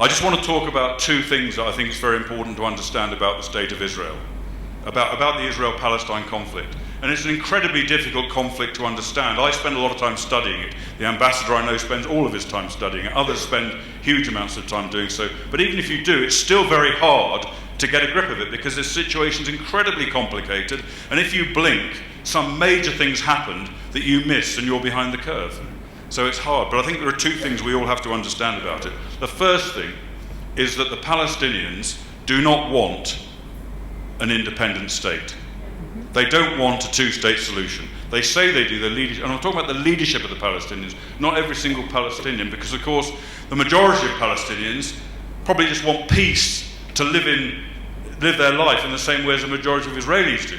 I just want to talk about two things that I think is very important to understand about the state of Israel, about the Israel-Palestine conflict. And it's an incredibly difficult conflict to understand. I spend a lot of time studying it. The ambassador I know spends all of his time studying it. Others spend huge amounts of time doing so. But even if you do, it's still very hard to get a grip of it because the situation's incredibly complicated. And if you blink, some major things happened that you miss and you're behind the curve. So it's hard. But I think there are two things we all have to understand about it. The first thing is that the Palestinians do not want an independent state. They don't want a two-state solution. They say they do, the leadership, and I'm talking about the leadership of the Palestinians, not every single Palestinian, because of course the majority of Palestinians probably just want peace to live their life in the same way as the majority of Israelis do.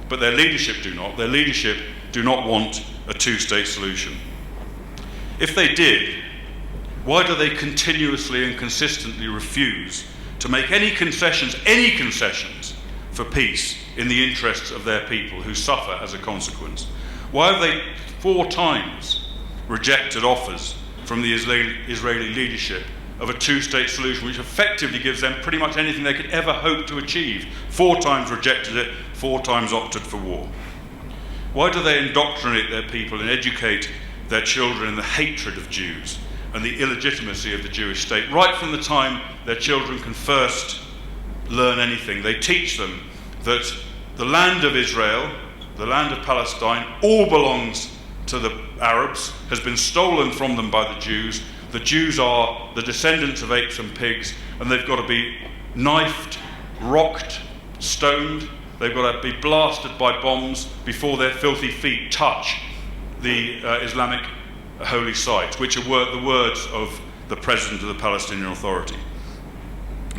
But their leadership do not. Their leadership do not want a two-state solution. If they did, why do they continuously and consistently refuse to make any concessions for peace in the interests of their people who suffer as a consequence? Why have they 4 times rejected offers from the Israeli leadership of a two-state solution which effectively gives them pretty much anything they could ever hope to achieve? 4 times rejected it, 4 times opted for war. Why do they indoctrinate their people and educate their children in the hatred of Jews and the illegitimacy of the Jewish state? Right from the time their children can first learn anything, they teach them that the land of Israel, the land of Palestine, all belongs to the Arabs, has been stolen from them by the Jews. The Jews are the descendants of apes and pigs, and they've got to be knifed, rocked, stoned. They've got to be blasted by bombs before their filthy feet touch the Islamic holy sites, which are the words of the President of the Palestinian Authority.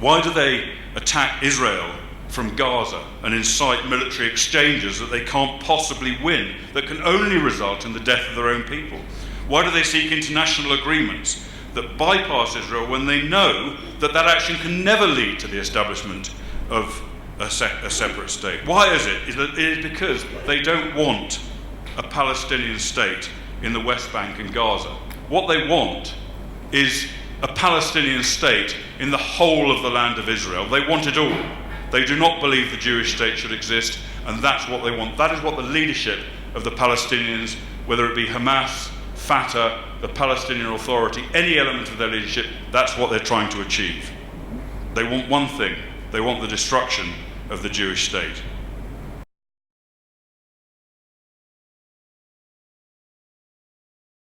Why do they attack Israel from Gaza and incite military exchanges that they can't possibly win, that can only result in the death of their own people? Why do they seek international agreements that bypass Israel when they know that that action can never lead to the establishment of a separate state? Why is it? It is because they don't want a Palestinian state in the West Bank and Gaza. What they want is a Palestinian state in the whole of the land of Israel. They want it all. They do not believe the Jewish state should exist, and that's what they want. That is what the leadership of the Palestinians, whether it be Hamas, Fatah, the Palestinian Authority, any element of their leadership, that's what they're trying to achieve. They want one thing. They want the destruction of the Jewish state.